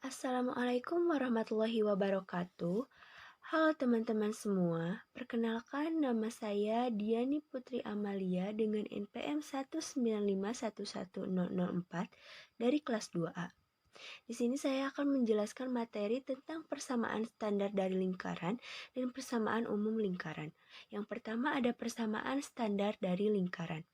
Assalamualaikum warahmatullahi wabarakatuh. Halo teman-teman semua, perkenalkan nama saya Diani Putri Amalia dengan NPM 195111004 dari kelas 2A. Di sini saya akan menjelaskan materi tentang persamaan standar dari lingkaran dan persamaan umum lingkaran. Yang pertama ada persamaan standar dari lingkaran.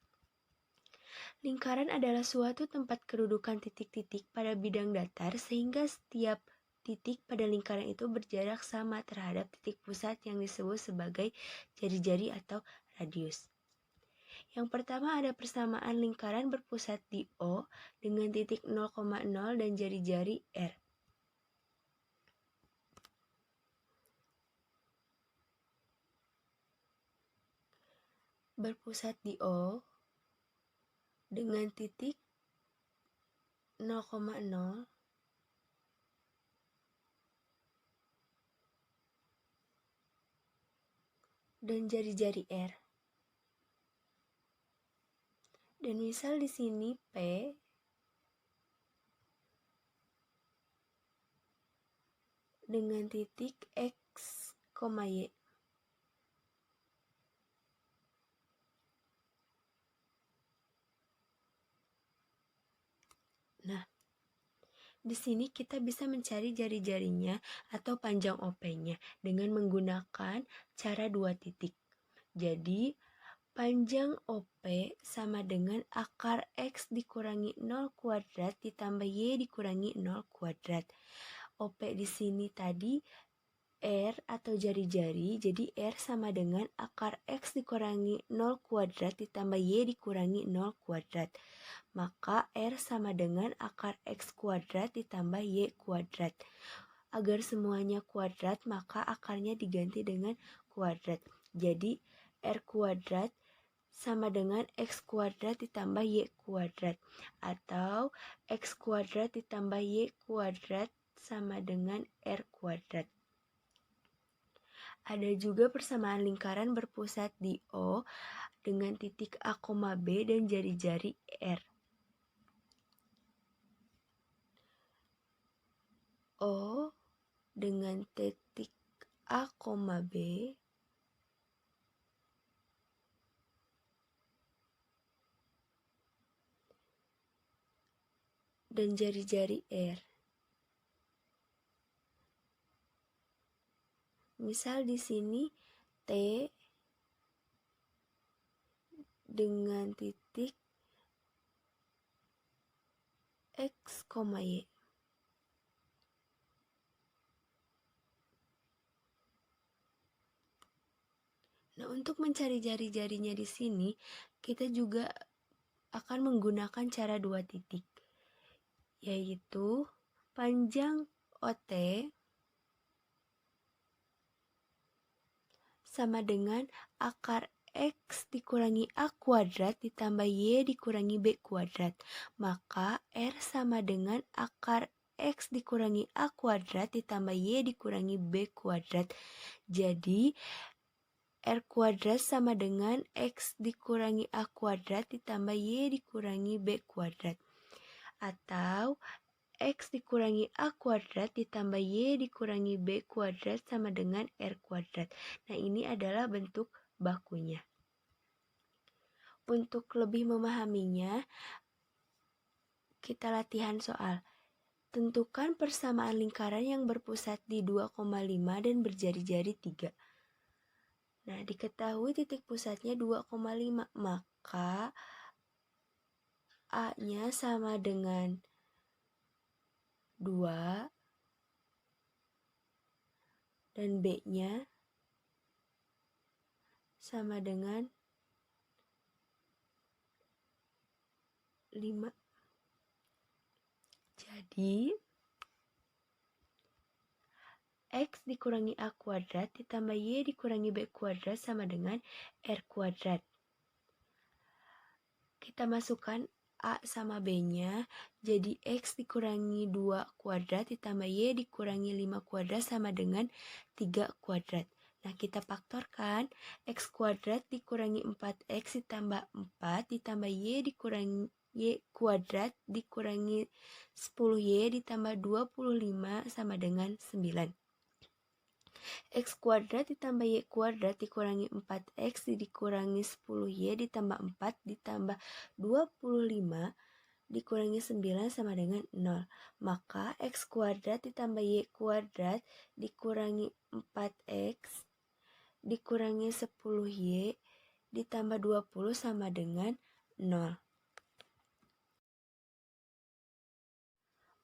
Lingkaran adalah suatu tempat kedudukan titik-titik pada bidang datar sehingga setiap titik pada lingkaran itu berjarak sama terhadap titik pusat yang disebut sebagai jari-jari atau radius. Yang pertama ada persamaan lingkaran berpusat di O dengan titik 0,0 dan jari-jari R. Berpusat di O dengan titik 0,0 dan jari-jari R. Dan misal di sini P dengan titik X, Y. Nah, di sini kita bisa mencari jari-jarinya atau panjang OP-nya dengan menggunakan cara dua titik. Jadi, panjang OP sama dengan akar X dikurangi 0 kuadrat ditambah Y dikurangi 0 kuadrat. OP di sini tadi R atau jari-jari, jadi R sama dengan akar X dikurangi 0 kuadrat ditambah Y dikurangi 0 kuadrat. Maka R sama dengan akar X kuadrat ditambah Y kuadrat. Agar semuanya kuadrat, maka akarnya diganti dengan kuadrat. Jadi R kuadrat sama dengan X kuadrat ditambah Y kuadrat. Atau X kuadrat ditambah Y kuadrat sama dengan R kuadrat. Ada juga persamaan lingkaran berpusat di O dengan titik A, B dan jari-jari R. O dengan titik A, B dan jari-jari R. Misal di sini T dengan titik X, Y. Nah, untuk mencari jari-jarinya di sini, kita juga akan menggunakan cara dua titik, yaitu panjang OT sama dengan akar X dikurangi A kuadrat ditambah Y dikurangi B kuadrat. Maka R sama dengan akar X dikurangi A kuadrat ditambah Y dikurangi B kuadrat. Jadi R kuadrat sama dengan X dikurangi A kuadrat ditambah Y dikurangi B kuadrat. Atau X dikurangi A kuadrat ditambah Y dikurangi B kuadrat sama dengan R kuadrat. Nah, ini adalah bentuk bakunya. Untuk lebih memahaminya, kita latihan soal. Tentukan persamaan lingkaran yang berpusat di 2,5 dan berjari-jari 3. Nah, diketahui titik pusatnya 2,5, maka A-nya sama dengan 2 dan B-nya sama dengan 5. Jadi, X dikurangi A kuadrat ditambah Y dikurangi B kuadrat sama dengan R kuadrat. Kita masukkan A sama B-nya, jadi X dikurangi 2 kuadrat ditambah Y dikurangi 5 kuadrat sama dengan 3 kuadrat. Nah, kita faktorkan, X kuadrat dikurangi 4X ditambah 4 ditambah Y dikurangi Y kuadrat dikurangi 10Y ditambah 25 sama dengan 9. X kuadrat ditambah Y kuadrat dikurangi 4X dikurangi 10Y ditambah 4 ditambah 25 dikurangi 9 sama dengan 0. Maka X kuadrat ditambah Y kuadrat dikurangi 4X dikurangi 10Y ditambah 20 sama dengan 0.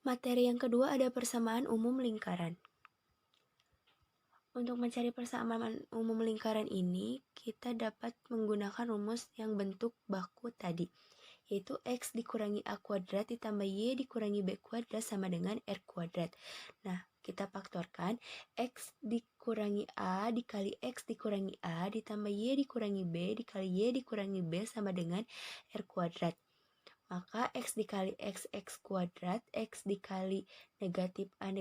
Materi yang kedua ada persamaan umum lingkaran. Untuk mencari persamaan umum lingkaran ini, kita dapat menggunakan rumus yang bentuk baku tadi, yaitu X dikurangi A kuadrat ditambah Y dikurangi B kuadrat sama dengan R kuadrat. Nah, kita faktorkan X dikurangi A dikali X dikurangi A ditambah Y dikurangi B dikali Y dikurangi B sama dengan R kuadrat. Maka X dikali X kuadrat, X dikali negatif A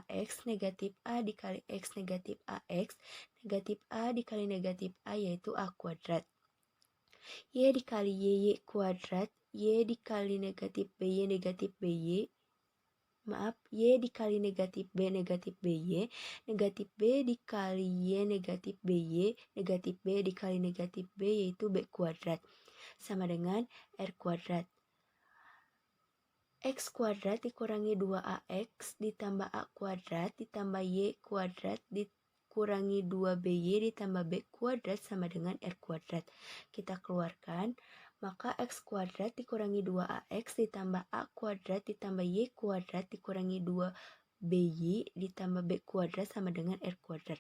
AX, negatif A dikali X negatif AX, negatif A dikali negatif A yaitu A kuadrat. Y dikali Y kuadrat, Y dikali negatif BY negatif BY, Y dikali negatif BY, negatif B dikali Y negatif BY, negatif B dikali negatif B yaitu B kuadrat, sama dengan R kuadrat. X kuadrat dikurangi 2AX ditambah A kuadrat ditambah Y kuadrat dikurangi 2BY ditambah B kuadrat sama dengan R kuadrat. Kita keluarkan, maka X kuadrat dikurangi 2AX ditambah A kuadrat ditambah Y kuadrat dikurangi 2BY ditambah B kuadrat sama dengan R kuadrat.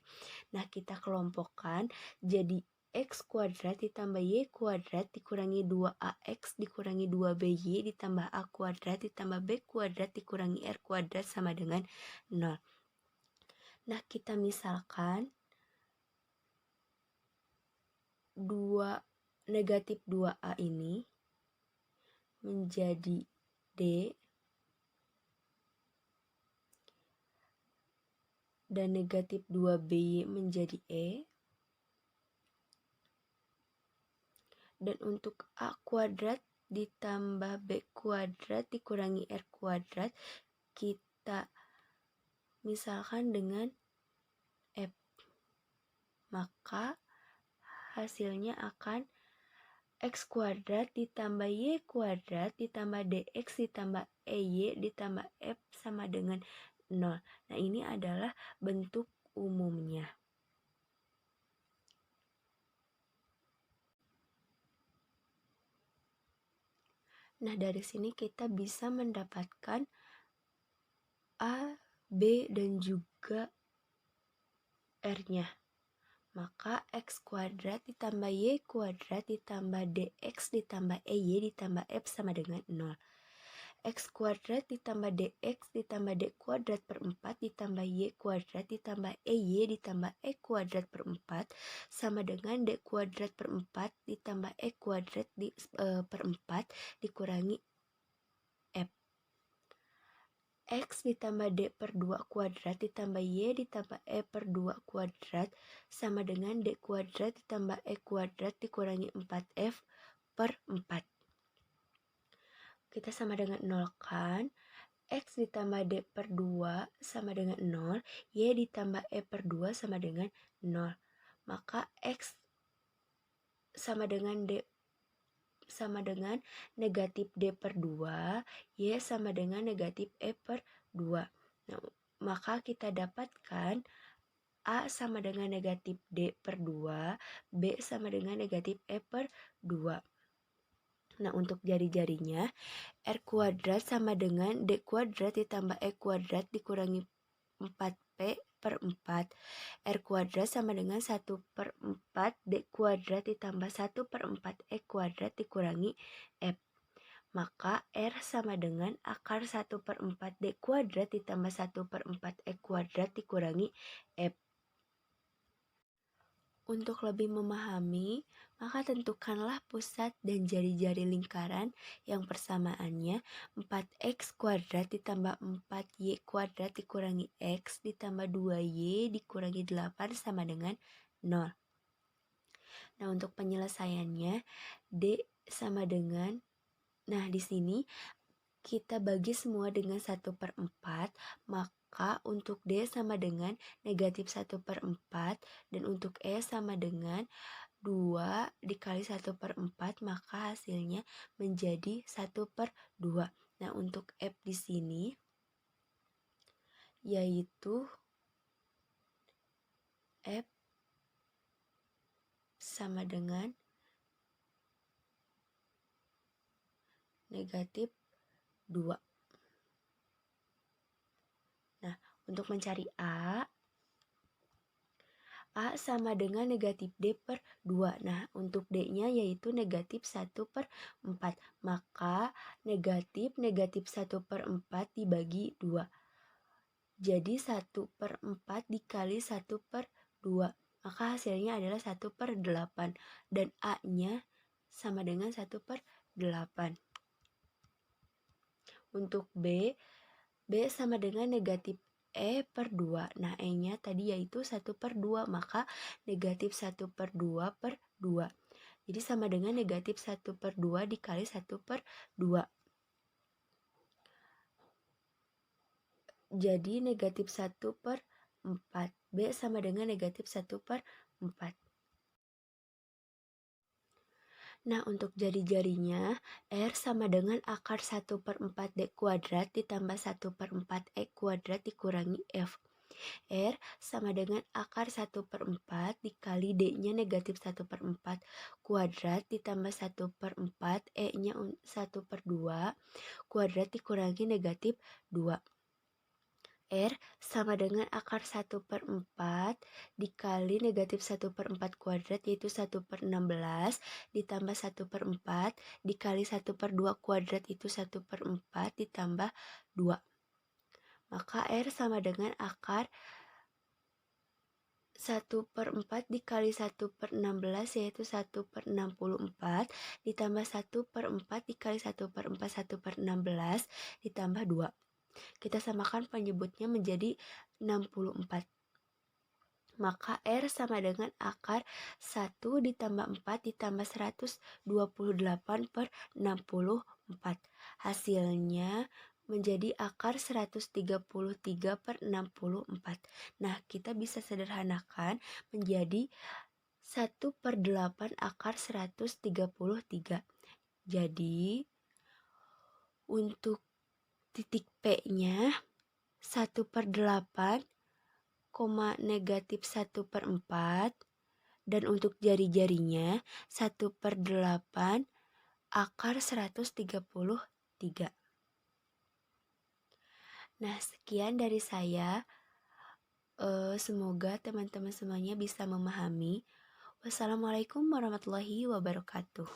Nah, kita kelompokkan jadi X kuadrat ditambah Y kuadrat dikurangi 2AX dikurangi 2BY ditambah A kuadrat ditambah B kuadrat dikurangi R kuadrat sama dengan 0. Nah, kita misalkan negatif 2A ini menjadi D dan negatif 2BY menjadi E. Dan untuk A kuadrat ditambah B kuadrat dikurangi R kuadrat, kita misalkan dengan F. Maka hasilnya akan X kuadrat ditambah Y kuadrat ditambah DX ditambah EY ditambah F sama dengan 0. Nah, ini adalah bentuk umumnya. Nah, dari sini kita bisa mendapatkan A, B, dan juga R-nya. Maka X kuadrat ditambah Y kuadrat ditambah DX ditambah EY ditambah F sama dengan 0. X kuadrat ditambah DX ditambah D kuadrat per 4 ditambah Y kuadrat ditambah EY ditambah E kuadrat per 4 sama dengan D kuadrat per 4 ditambah E kuadrat per 4 dikurangi F. X ditambah D per 2 kuadrat ditambah Y ditambah E per 2 kuadrat sama dengan D kuadrat ditambah E kuadrat dikurangi 4F per 4. Kita sama dengan 0 kan? X ditambah D per 2 sama dengan 0, Y ditambah E per 2 sama dengan 0. Maka X sama dengan D sama dengan negatif D per 2, Y sama dengan negatif E per 2. Nah, maka kita dapatkan A sama dengan negatif D per 2, B sama dengan negatif E per 2. Nah, untuk jari-jarinya, R kuadrat sama dengan D kuadrat ditambah E kuadrat dikurangi 4P per 4. R kuadrat sama dengan 1 per 4 D kuadrat ditambah 1 per 4 E kuadrat dikurangi F. Maka R sama dengan akar 1 per 4 D kuadrat ditambah 1 per 4 E kuadrat dikurangi F. Untuk lebih memahami, maka tentukanlah pusat dan jari-jari lingkaran yang persamaannya 4x kuadrat ditambah 4y kuadrat dikurangi x ditambah 2y dikurangi 8 sama dengan 0. Nah, untuk penyelesaiannya, D sama dengan Nah, di sini kita bagi semua dengan 1/4, maka untuk D sama dengan negatif 1/4, dan untuk E sama dengan 2 dikali 1/4, maka hasilnya menjadi 1/2. Nah, untuk F di sini yaitu F sama dengan negatif 2. Nah, untuk mencari A sama dengan negatif D per 2. Nah, untuk D-nya yaitu negatif 1/4. Maka negatif 1/4 dibagi 2. Jadi 1/4 dikali 1/2. Maka hasilnya adalah 1/8. Dan A-nya sama dengan 1/8. Untuk B sama dengan negatif E per 2. Nah, E-nya tadi yaitu 1/2, maka negatif 1/2 per 2. Jadi sama dengan negatif 1/2 dikali 1/2. Jadi negatif 1/4. B sama dengan negatif 1/4. Nah, untuk jari-jarinya, R sama dengan akar 1/4 D kuadrat ditambah 1/4 E kuadrat dikurangi F. R sama dengan akar 1/4 dikali D-nya negatif 1/4 kuadrat ditambah 1/4 E-nya 1/2 kuadrat dikurangi negatif 2. R sama dengan akar 1/4 dikali negatif 1/4 kuadrat yaitu 1/16 ditambah 1/4 dikali 1/2 kuadrat itu 1/4 ditambah 2. Maka R sama dengan akar 1/4 dikali 1/16 yaitu 1/64 ditambah 1/4 dikali 1/4 1/16 ditambah 2. Kita samakan penyebutnya menjadi 64. Maka R sama dengan akar 1 ditambah 4 ditambah 128/64. Hasilnya menjadi akar 133/64. Nah, kita bisa sederhanakan menjadi 1/8 akar 133. Jadi, untuk titik P-nya 1/8, negatif 1/4, dan untuk jari-jarinya 1/8 akar 133. Nah, sekian dari saya. Semoga teman-teman semuanya bisa memahami. Wassalamualaikum warahmatullahi wabarakatuh.